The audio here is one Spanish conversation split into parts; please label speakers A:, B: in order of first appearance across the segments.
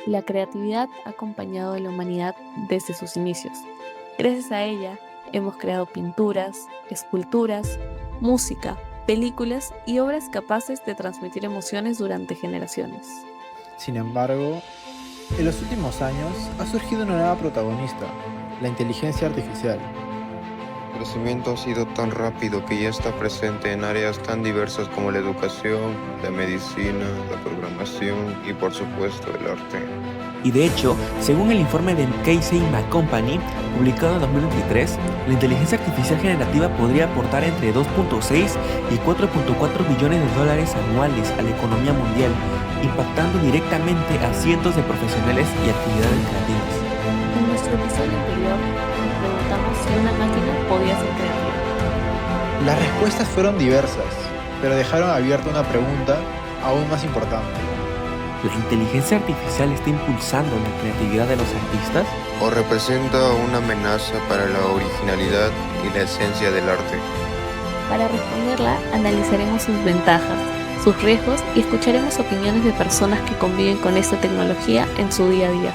A: La creatividad ha acompañado a la humanidad desde sus inicios. Gracias a ella, hemos creado pinturas, esculturas, música, películas y obras capaces de transmitir emociones durante generaciones.
B: Sin embargo, en los últimos años ha surgido una nueva protagonista, la inteligencia artificial.
C: El crecimiento ha sido tan rápido que ya está presente en áreas tan diversas como la educación, la medicina, la programación y por supuesto el arte.
D: Y de hecho, según el informe de Casey McCompany, publicado en 2023, la inteligencia artificial generativa podría aportar entre 2.6 y 4.4 billones de dólares anuales a la economía mundial, impactando directamente a cientos de profesionales y actividades creativas.
A: En nuestro episodio anterior, nos preguntamos si una máquina podía ser creativa.
B: Las respuestas fueron diversas, pero dejaron abierta una pregunta aún más importante.
D: ¿La inteligencia artificial está impulsando la creatividad de los artistas?
C: ¿O representa una amenaza para la originalidad y la esencia del arte?
A: Para responderla, analizaremos sus ventajas, sus riesgos y escucharemos opiniones de personas que conviven con esta tecnología en su día a día.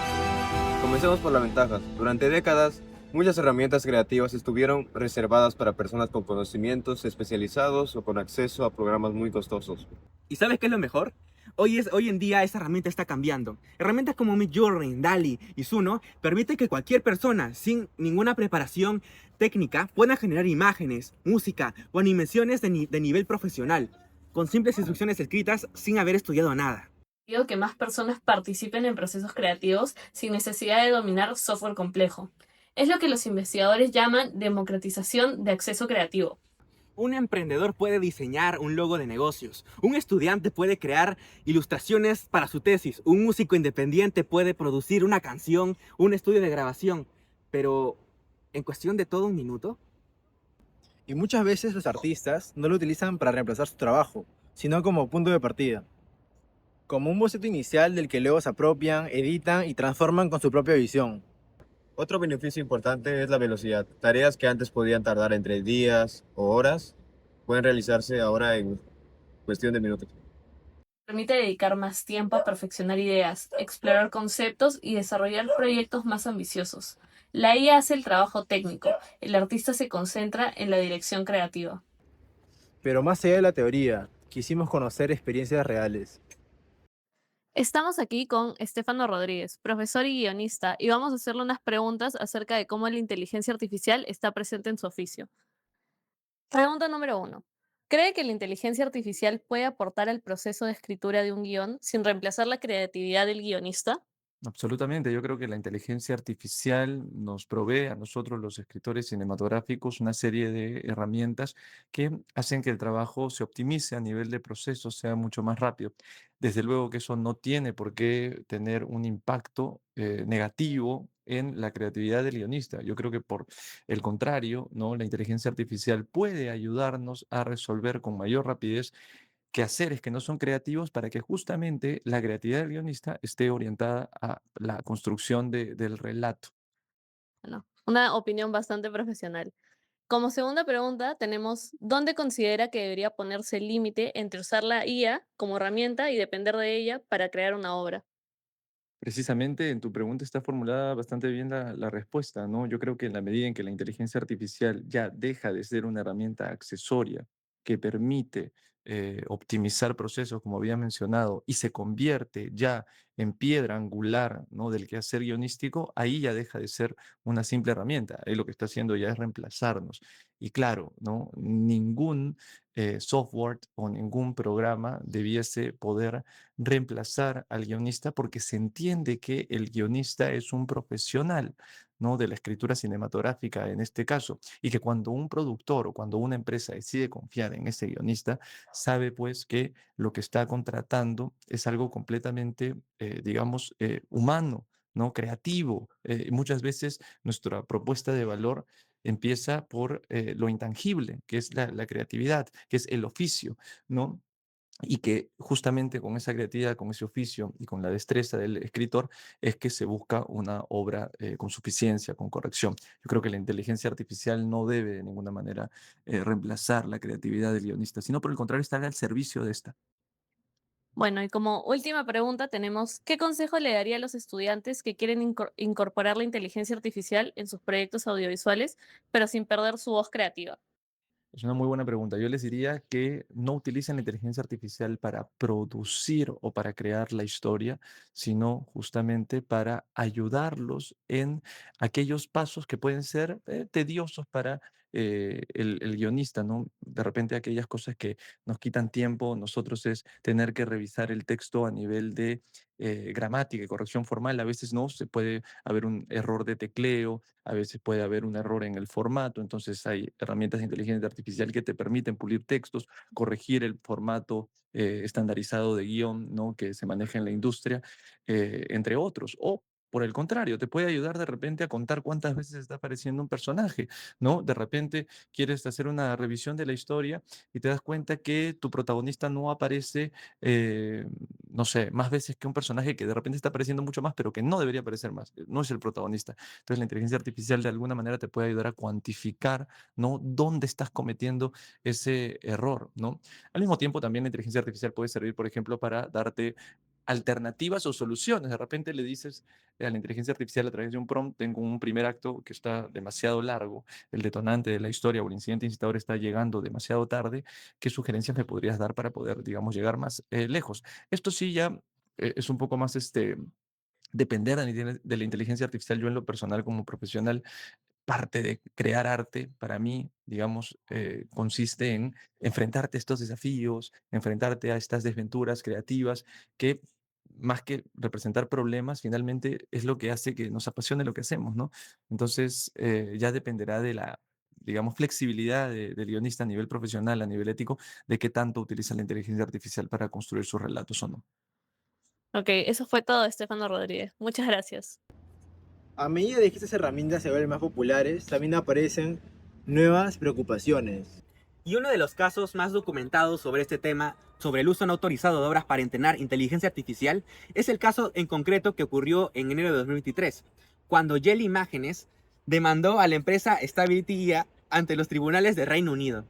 E: Comencemos por las ventajas. Durante décadas, muchas herramientas creativas estuvieron reservadas para personas con conocimientos especializados o con acceso a programas muy costosos.
D: ¿Y sabes qué es lo mejor? Hoy en día esa herramienta está cambiando. Herramientas como Midjourney, DALL-E y Suno permiten que cualquier persona sin ninguna preparación técnica pueda generar imágenes, música o animaciones de nivel profesional, con simples instrucciones escritas sin haber estudiado nada.
A: Digo que más personas participen en procesos creativos sin necesidad de dominar software complejo. Es lo que los investigadores llaman democratización de acceso creativo.
D: Un emprendedor puede diseñar un logo de negocios, un estudiante puede crear ilustraciones para su tesis, un músico independiente puede producir una canción, un estudio de grabación, pero en cuestión de todo un minuto.
B: Y muchas veces los artistas no lo utilizan para reemplazar su trabajo, sino como punto de partida. Como un boceto inicial del que luego se apropian, editan y transforman con su propia visión.
E: Otro beneficio importante es la velocidad. Tareas que antes podían tardar entre días o horas pueden realizarse ahora en cuestión de minutos.
A: Permite dedicar más tiempo a perfeccionar ideas, explorar conceptos y desarrollar proyectos más ambiciosos. La IA hace el trabajo técnico, el artista se concentra en la dirección creativa.
B: Pero más allá de la teoría, quisimos conocer experiencias reales.
A: Estamos aquí con Estefano Rodríguez, profesor y guionista, y vamos a hacerle unas preguntas acerca de cómo la inteligencia artificial está presente en su oficio. Pregunta número uno. ¿Cree que la inteligencia artificial puede aportar al proceso de escritura de un guión sin reemplazar la creatividad del guionista?
F: Absolutamente, yo creo que la inteligencia artificial nos provee a nosotros, los escritores cinematográficos, una serie de herramientas que hacen que el trabajo se optimice a nivel de proceso, sea mucho más rápido. Desde luego que eso no tiene por qué tener un impacto negativo en la creatividad del guionista. Yo creo que por el contrario, ¿no? La inteligencia artificial puede ayudarnos a resolver con mayor rapidez quehaceres que no son creativos para que justamente la creatividad del guionista esté orientada a la construcción del relato.
A: Bueno, una opinión bastante profesional. Como segunda pregunta, tenemos, ¿dónde considera que debería ponerse el límite entre usar la IA como herramienta y depender de ella para crear una obra?
F: Precisamente en tu pregunta está formulada bastante bien la respuesta, ¿no? Yo creo que en la medida en que la inteligencia artificial ya deja de ser una herramienta accesoria que permite optimizar procesos, como había mencionado, y se convierte ya en piedra angular, ¿no? Del quehacer guionístico, ahí ya deja de ser una simple herramienta. Ahí lo que está haciendo ya es reemplazarnos. Y claro, ¿no? Ningún software o ningún programa debiese poder reemplazar al guionista porque se entiende que el guionista es un profesional, ¿no? De la escritura cinematográfica en este caso, y que cuando un productor o cuando una empresa decide confiar en ese guionista, sabe pues que lo que está contratando es algo completamente, digamos, humano, ¿no? Creativo. Muchas veces nuestra propuesta de valor empieza por lo intangible, que es la creatividad, que es el oficio, ¿no? Y que justamente con esa creatividad, con ese oficio y con la destreza del escritor es que se busca una obra con suficiencia, con corrección. Yo creo que la inteligencia artificial no debe de ninguna manera reemplazar la creatividad del guionista, sino por el contrario estar al servicio de esta.
A: Bueno, y como última pregunta tenemos, ¿qué consejo le daría a los estudiantes que quieren incorporar la inteligencia artificial en sus proyectos audiovisuales, pero sin perder su voz creativa?
F: Es una muy buena pregunta. Yo les diría que no utilicen la inteligencia artificial para producir o para crear la historia, sino justamente para ayudarlos en aquellos pasos que pueden ser tediosos para el guionista, ¿no? De repente aquellas cosas que nos quitan tiempo, nosotros es tener que revisar el texto a nivel de gramática y corrección formal. A veces no, se puede haber un error de tecleo, a veces puede haber un error en el formato, entonces hay herramientas de inteligencia artificial que te permiten pulir textos, corregir el formato estandarizado de guión, ¿no? Que se maneja en la industria, entre otros. O por el contrario, te puede ayudar de repente a contar cuántas veces está apareciendo un personaje, ¿no? De repente quieres hacer una revisión de la historia y te das cuenta que tu protagonista no aparece, eh, no sé, más veces que un personaje que de repente está apareciendo mucho más, pero que no debería aparecer más, no es el protagonista. Entonces, la inteligencia artificial de alguna manera te puede ayudar a cuantificar, ¿no? Dónde estás cometiendo ese error, ¿no? Al mismo tiempo, también la inteligencia artificial puede servir, por ejemplo, para darte alternativas o soluciones. De repente le dices a la inteligencia artificial a través de un prompt, tengo un primer acto que está demasiado largo, el detonante de la historia o el incidente incitador está llegando demasiado tarde, ¿qué sugerencias me podrías dar para poder, digamos, llegar más lejos? Esto sí ya es un poco más depender de la inteligencia artificial. Yo en lo personal como profesional, parte de crear arte para mí, digamos, consiste en enfrentarte a estos desafíos, enfrentarte a estas desventuras creativas que más que representar problemas, finalmente es lo que hace que nos apasione lo que hacemos, ¿no? Entonces, ya dependerá de la, digamos, flexibilidad del guionista a nivel profesional, a nivel ético, de qué tanto utiliza la inteligencia artificial para construir sus relatos o no.
A: Ok, eso fue todo, Estefano Rodríguez. Muchas gracias.
B: A medida de que estas herramientas se vuelven más populares, también aparecen nuevas preocupaciones.
D: Y uno de los casos más documentados sobre este tema, sobre el uso no autorizado de obras para entrenar inteligencia artificial, es el caso en concreto que ocurrió en enero de 2023, cuando Yelly Imágenes demandó a la empresa Stability IA ante los tribunales de Reino Unido.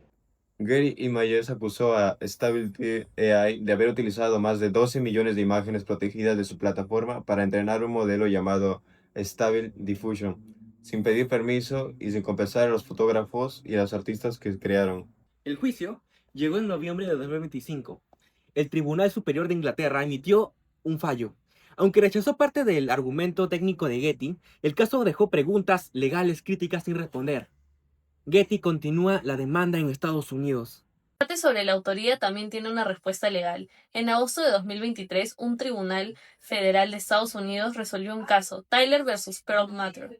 E: Gary Images acusó a Stability AI de haber utilizado más de 12 millones de imágenes protegidas de su plataforma para entrenar un modelo llamado Stable Diffusion, sin pedir permiso y sin compensar a los fotógrafos y a los artistas que crearon.
D: El juicio llegó en noviembre de 2025. El Tribunal Superior de Inglaterra emitió un fallo. Aunque rechazó parte del argumento técnico de Getty, el caso dejó preguntas legales críticas sin responder. Getty continúa la demanda en Estados Unidos.
A: El debate sobre la autoría también tiene una respuesta legal. En agosto de 2023, un tribunal federal de Estados Unidos resolvió un caso, Tyler versus Pearl Matter.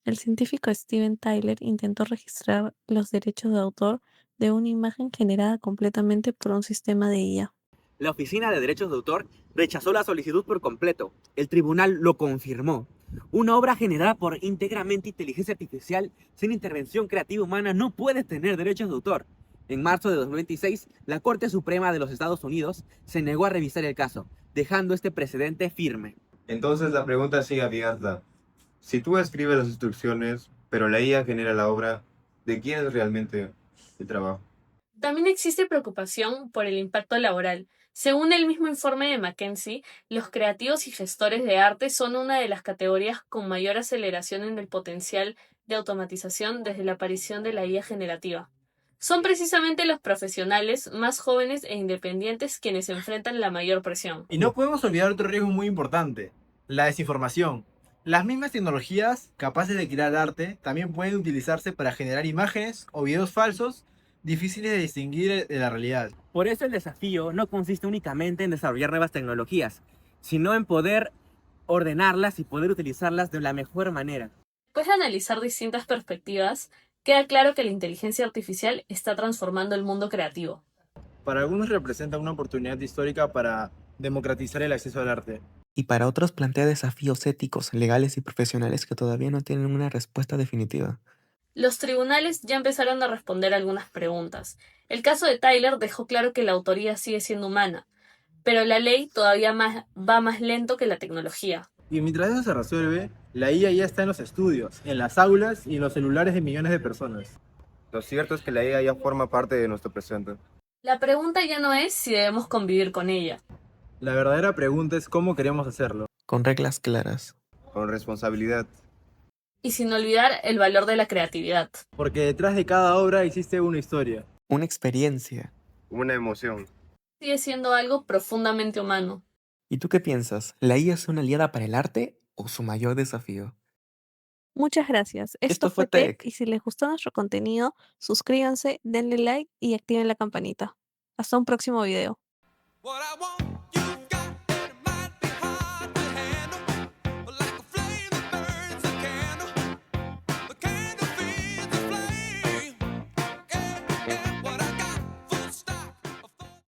A: El científico Steven Tyler intentó registrar los derechos de autor de una imagen generada completamente por un sistema de IA.
D: La Oficina de Derechos de Autor rechazó la solicitud por completo. El tribunal lo confirmó. Una obra generada por íntegramente inteligencia artificial sin intervención creativa humana no puede tener derechos de autor. En marzo de 2026, la Corte Suprema de los Estados Unidos se negó a revisar el caso, dejando este precedente firme.
E: Entonces la pregunta sigue abierta. Si tú escribes las instrucciones, pero la IA genera la obra, ¿de quién es realmente el trabajo?
A: También existe preocupación por el impacto laboral. Según el mismo informe de McKinsey, los creativos y gestores de arte son una de las categorías con mayor aceleración en el potencial de automatización desde la aparición de la IA generativa. Son precisamente los profesionales más jóvenes e independientes quienes enfrentan la mayor presión.
B: Y no podemos olvidar otro riesgo muy importante, la desinformación. Las mismas tecnologías capaces de crear arte también pueden utilizarse para generar imágenes o videos falsos difíciles de distinguir de la realidad.
D: Por eso el desafío no consiste únicamente en desarrollar nuevas tecnologías, sino en poder ordenarlas y poder utilizarlas de la mejor manera.
A: Después de analizar distintas perspectivas, queda claro que la inteligencia artificial está transformando el mundo creativo.
B: Para algunos representa una oportunidad histórica para democratizar el acceso al arte.
G: Y para otros plantea desafíos éticos, legales y profesionales que todavía no tienen una respuesta definitiva.
A: Los tribunales ya empezaron a responder algunas preguntas. El caso de Tyler dejó claro que la autoría sigue siendo humana, pero la ley todavía va más lento que la tecnología.
B: Y mientras eso se resuelve, la IA ya está en los estudios, en las aulas y en los celulares de millones de personas.
E: Lo cierto es que la IA ya forma parte de nuestro presente.
A: La pregunta ya no es si debemos convivir con ella.
B: La verdadera pregunta es cómo queremos hacerlo.
G: Con reglas claras.
C: Con responsabilidad.
A: Y sin olvidar el valor de la creatividad.
B: Porque detrás de cada obra existe una historia.
G: Una experiencia.
C: Una emoción.
A: Sigue siendo algo profundamente humano.
G: ¿Y tú qué piensas? ¿La IA es una aliada para el arte o su mayor desafío?
H: Muchas gracias. Esto
G: Esto fue
H: fue Tech
G: Tech.
H: y si les gustó nuestro contenido, suscríbanse, denle like y activen la campanita. Hasta un próximo video.
I: What I want